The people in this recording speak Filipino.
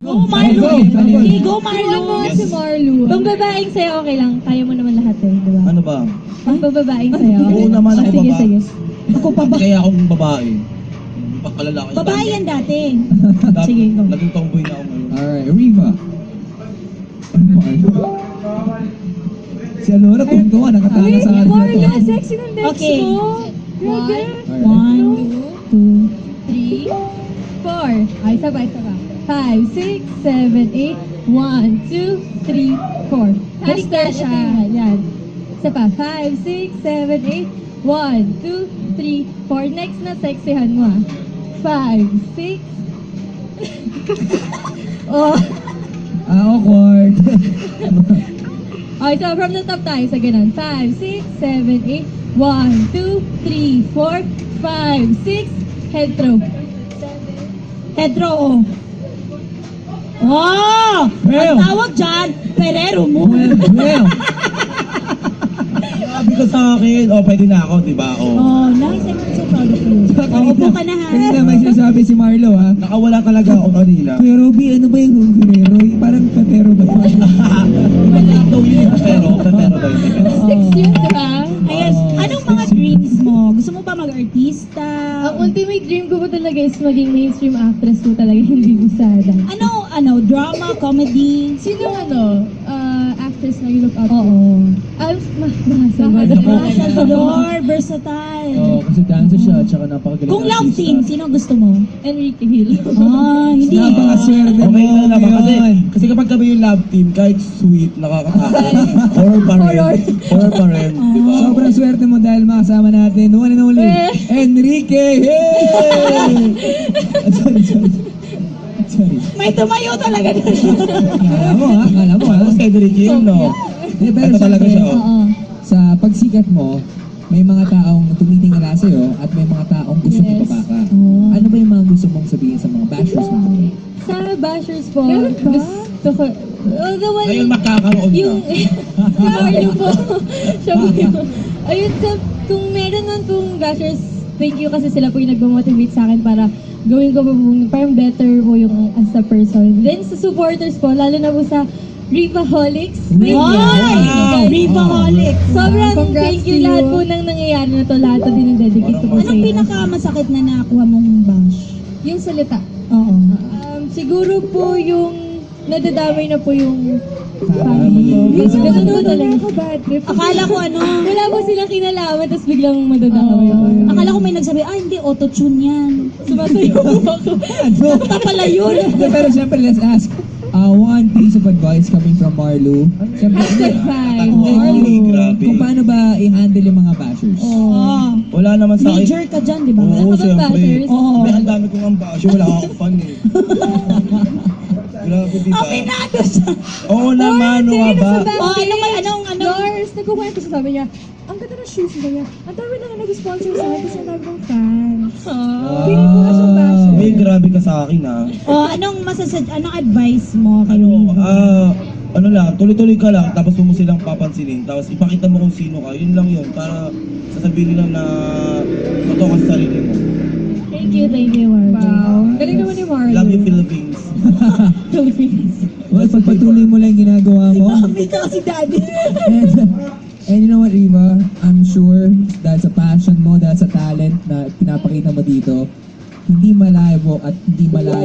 Go, Marlo! Sige, go, Marlo! Si Marlo. Pang babaeng sa'yo, okay lang. Kaya mo naman lahat eh, di ba? Ano ba? Pang babaeng sa'yo. Oo naman, ako Sige, baba. sige. Ako pa ba? Kaya akong babae. Pagkalalaki. Babae yan dati. Sige, go. Naging tomboy na ako ngayon. Alright, Riva. Si Alora, tungtunga, nakatala sa akin. Marlo, sexy ng legs Okay. mo. Grabe. 1, 2, 3, 4. Ay, isa pa. 5, 6, 7, 8. 1, 2, 3, 4. Halika siya. Yan. Isa pa. 5, 6, 7, 8. 1, 2, 3, 4. Next na sexyhan mo 5, 6. Oh. Awkward. Okay, so from the top tayo sa ganun. 5, 6, 7, 8. 1, 2, 3, 4, 5, 6. Head throw. head throw. Oh! Well. Ang tawag dyan, Ferrero mo. Well. Sabi ko sa akin, pwede na ako, di ba? Oh, nice. I'm so proud of you. Oh, upo ka na ha. Kanina may sinasabi si Marlo, ha? Nakawala talaga ako kanina. Kuya Robby, ano ba yung Ferrero? Parang pepero ba yun? Ito yun, pero ba yun? 6 yun, di ba? Ayan, anong mga dreams mo? Gusto mo ba mag-artista? Ang ultimate dream ko po talaga is maging mainstream actress po talaga, hindi usada. Drama, comedy? Sino actress na you look up to? Oo. Salvador. Versatile. Oo, kasi dancer siya, tsaka napakagaling. Kung love team, sino gusto mo? Enrique Hill. Hindi. Napakaswerte mo. Okay lang naman kasi, ngayon. kasi kapag kami yung love team, kahit sweet, nakakatakot. Horror pa rin. Horror pa rin, di ba? Sobrang swerte mo dahil makasama natin, one and only, Enrique! Hey! Sorry. May tumayo talaga doon. Kala mo ha. Tapos kay Enrique yun, no? Pero Ito talaga syempre, siya, oh. Oo. sa pagsikat mo, may mga taong tumitingala sa'yo at may mga taong gusto Yes. ibaba ka. Oh. Ano ba yung mga gusto mong sabihin sa mga bashers mo? Sa bashers po, Meron ba? gusto ko, the one, Ngayon magkakaroon yung, na. yung po, siya po yun. Ayun, kung meron nun pong bashers, thank you kasi sila po yung nag-motivate sa akin para gawin ko po parang better po yung as a person. Then sa supporters po, lalo na po sa Rivaholics. Thank you. Wow! Rivaholic. Sobrang Congrats thank you to you. lahat po nang nangyayari na to. Lahat na dinededicate ko po sa Anong inyo. pinakamasakit na nakuha mong bash? Yung salita. Oo. Siguro po yung nadadamay na po yung family ko. Kasi ganun po talaga. Bad trip. Akala ko Wala po silang kinalaman, tapos biglang madadamay ako. akala ko may nagsabi, hindi, auto-tune yan. Sumasayo po ako. Kanta pala yun. Pero syempre, let's ask, one piece of advice coming from Marlo. Syempre, Hashtag 5. Ay, grabe. kung paano ba i-handle yung mga bashers? Oh. Wala naman sa akin. Major ka dyan, di ba? Oo, Wala ka bang siyempre. bashers? Oo. Hindi, ang dami kong ambasyo. Wala akong fan eh. Grabe, di ba? Aminado siya. Oo naman, ano nga ba? Oh, anong? Lars, nagkukwento siya, sabi niya, ang ganda ng shoes niya. Ang dami na nag-sponsor sa akin kasi ang dami kong fans. Feeling ko na siyang basher. Uy, grabe ka sa akin ah. Oh, anong advice mo kay Riva? Ano lang, tuloy-tuloy ka lang, tapos huwag mo silang papansinin, tapos ipakita mo kung sino ka, yun lang yun, para sasabihin nila na totoo ka sa sarili mo. Thank you, Marlo. Wow. Galing naman ni Marlo. Love you, Philippines. Philippines. Well, pagpatuloy mo lang yung ginagawa mo. May ka kasi daddy. And you know what, Riva? I'm sure dahil sa passion mo, dahil sa talent na pinapakita mo dito, hindi malayo at hindi malayo